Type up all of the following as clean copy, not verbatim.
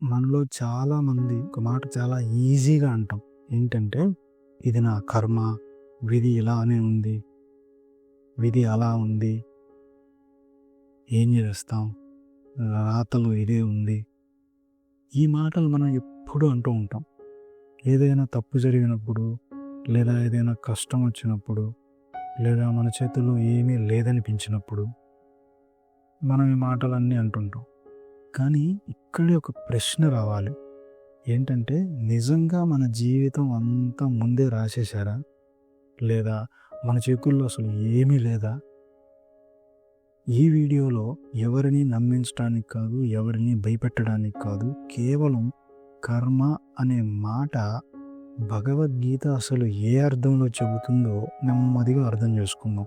మనలో చాలామంది ఒక మాట చాలా ఈజీగా అంటాం. ఏంటంటే, ఇది నా కర్మ, విధి ఇలానే ఉంది, విధి అలా ఉంది, ఏం చేస్తాం, రాతలో ఇదే ఉంది. ఈ మాటలు మనం ఎప్పుడూ అంటూ ఉంటాం. ఏదైనా తప్పు జరిగినప్పుడు, లేదా ఏదైనా కష్టం వచ్చినప్పుడు, లేదా మన చేతుల్లో ఏమీ లేదనిపించినప్పుడు మనం ఈ మాటలన్నీ అంటుంటాం. కానీ ఇక్కడే ఒక ప్రశ్న రావాలి. ఏంటంటే, నిజంగా మన జీవితం అంతా ముందే రాసేశారా? లేదా మన చేతుల్లో అసలు ఏమీ లేదా? ఈ వీడియోలో ఎవరిని నమ్మించడానికి కాదు, ఎవరిని భయపెట్టడానికి కాదు, కేవలం కర్మ అనే మాట భగవద్గీత అసలు ఏ అర్థంలో చెబుతుందో నెమ్మదిగా అర్థం చేసుకుందాం.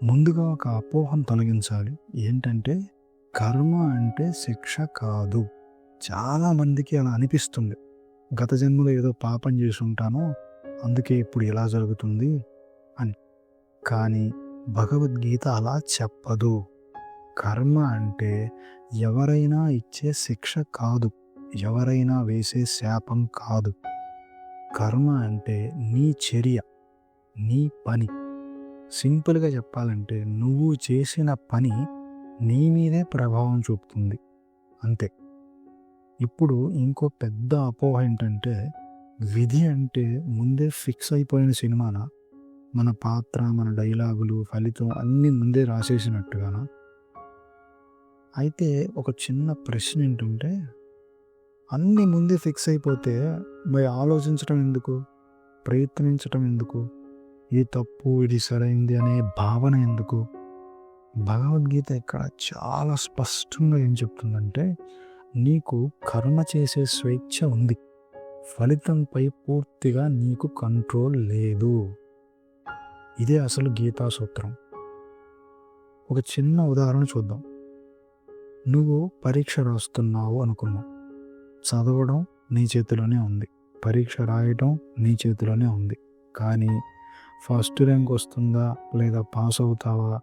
ముందుగా ఒక అపోహం తొలగించాలి. ఏంటంటే, కర్మ అంటే శిక్ష కాదు. చాలామందికి అలా అనిపిస్తుంది. గత జన్మలో ఏదో పాపం చేసి ఉంటాను, అందుకే ఇప్పుడు ఇలా జరుగుతుంది అని. కానీ భగవద్గీత అలా చెప్పదు. కర్మ అంటే ఎవరైనా ఇచ్చే శిక్ష కాదు, ఎవరైనా వేసే శాపం కాదు. కర్మ అంటే నీ చర్య, నీ పని. సింపుల్గా చెప్పాలంటే, నువ్వు చేసిన పని నీ మీదే ప్రభావం చూపుతుంది, అంతే. ఇప్పుడు ఇంకో పెద్ద అపోహ ఏంటంటే, విధి అంటే ముందే ఫిక్స్ అయిపోయిన సినిమానా? మన పాత్ర, మన డైలాగులు, ఫలితం అన్నీ ముందే రాసేసినట్టుగానా? అయితే ఒక చిన్న ప్రశ్న ఏంటంటే, అన్నీ ముందే ఫిక్స్ అయిపోతే మరి ఆలోచించడం ఎందుకు, ప్రయత్నించటం ఎందుకు, ఇది తప్పు ఇది సరైంది అనే భావన ఎందుకు? భగవద్గీత ఇక్కడ చాలా స్పష్టంగా ఏం చెప్తుందంటే, నీకు కర్మ చేసే స్వేచ్ఛ ఉంది, ఫలితంపై పూర్తిగా నీకు కంట్రోల్ లేదు. ఇదే అసలు గీతా సూత్రం. ఒక చిన్న ఉదాహరణ చూద్దాం. నువ్వు పరీక్ష రాస్తున్నావు అనుకున్నావు. చదవడం నీ చేతిలోనే ఉంది, పరీక్ష రాయటం నీ చేతిలోనే ఉంది. కానీ ఫస్ట్ ర్యాంక్ వస్తుందా లేదా పాస్ అవుతావా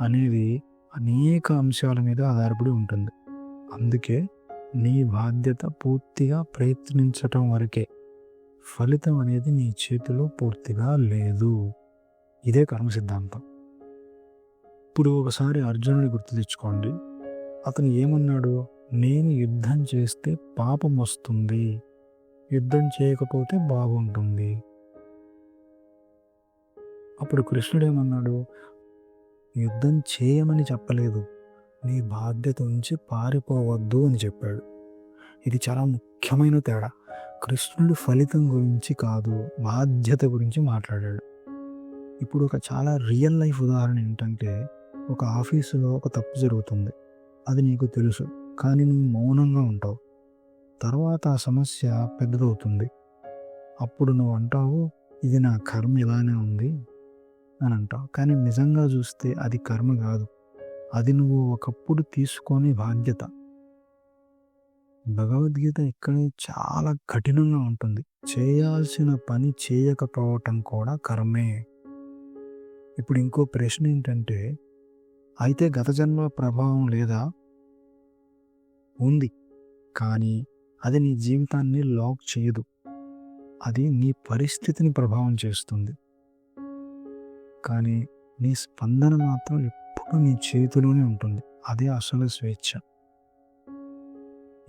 అనేది అనేక అంశాల మీద ఆధారపడి ఉంటుంది. అందుకే నీ బాధ్యత పూర్తిగా ప్రయత్నించటం వరకే. ఫలితం అనేది నీ చేతిలో పూర్తిగా లేదు. ఇదే కర్మ సిద్ధాంతం. ఇప్పుడు ఒకసారి అర్జునుడి గుర్తు తెచ్చుకోండి. అతను ఏమన్నాడు? నేను యుద్ధం చేస్తే పాపం వస్తుంది, యుద్ధం చేయకపోతే బాగుంటుంది. అప్పుడు కృష్ణుడు ఏమన్నాడు? యుద్ధం చేయమని చెప్పలేదు, నీ బాధ్యత నుంచి పారిపోవద్దు అని చెప్పాడు. ఇది చాలా ముఖ్యమైన తేడా. కృష్ణుడు ఫలితం గురించి కాదు, బాధ్యత గురించి మాట్లాడాడు. ఇప్పుడు ఒక చాలా రియల్ లైఫ్ ఉదాహరణ ఏంటంటే, ఒక ఆఫీసులో ఒక తప్పు జరుగుతుంది, అది నీకు తెలుసు, కానీ నువ్వు మౌనంగా ఉంటావు. తర్వాత ఆ సమస్య పెద్దదవుతుంది. అప్పుడు నువ్వు అంటావు, ఇది నా కర్మ ఇలానే ఉంది అని అంటావు. కానీ నిజంగా చూస్తే అది కర్మ కాదు, అది నువ్వు ఒకప్పుడు తీసుకొని బాధ్యత. భగవద్గీత ఇక్కడే చాలా కఠినంగా ఉంటుంది. చేయాల్సిన పని చేయకపోవటం కూడా కర్మే. ఇప్పుడు ఇంకో ప్రశ్న ఏంటంటే, అయితే గత జన్మ ప్రభావం లేదా? ఉంది, కానీ అది నీ జీవితాన్ని లాక్ చేయదు. అది నీ పరిస్థితిని ప్రభావం చేస్తుంది. కానీ నీ స్పందన మాత్రం ఎప్పుడూ నీ చేతిలోనే ఉంటుంది. అదే అసలు స్వేచ్ఛ.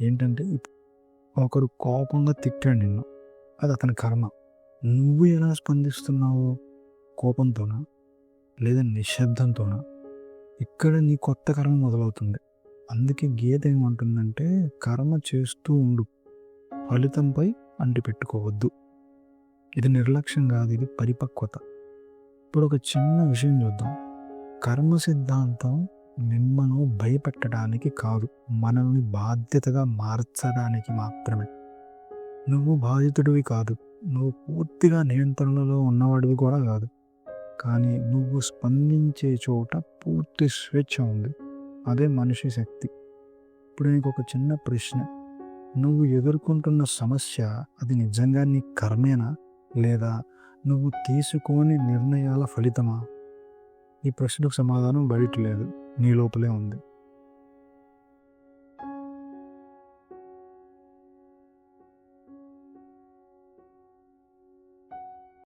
ఏంటంటే, ఒకరు కోపంగా తిట్టాడు నిన్ను, అది అతని కర్మ. నువ్వు ఎలా స్పందిస్తున్నావు? కోపంతోనా లేదా నిశ్శబ్దంతోనా? ఇక్కడ నీ కొత్త కర్మ మొదలవుతుంది. అందుకే గీత ఏమంటుందంటే, కర్మ చేస్తూ ఉండు, ఫలితంపై అంటిపెట్టుకోవద్దు. ఇది నిర్లక్ష్యం కాదు, ఇది పరిపక్వత. ఇప్పుడు ఒక చిన్న విషయం చూద్దాం. కర్మ సిద్ధాంతం మిమ్మల్ని భయపెట్టడానికి కాదు, మనల్ని బాధ్యతగా మార్చడానికి మాత్రమే. నువ్వు బాధితుడివి కాదు, నువ్వు పూర్తిగా నియంత్రణలో ఉన్నవాడివి కూడా కాదు. కానీ నువ్వు స్పందించే చోట పూర్తి స్వేచ్ఛ ఉంది. అదే మనిషి శక్తి. ఇప్పుడు నీకు ఒక చిన్న ప్రశ్న. నువ్వు ఎదుర్కొంటున్న సమస్య అది నిజంగా నీ కర్మేనా, లేదా నువ్వు తీసుకోని నిర్ణయాల ఫలితమా? ఈ ప్రశ్నకు సమాధానం బయట లేదు, నీ లోపలే ఉంది.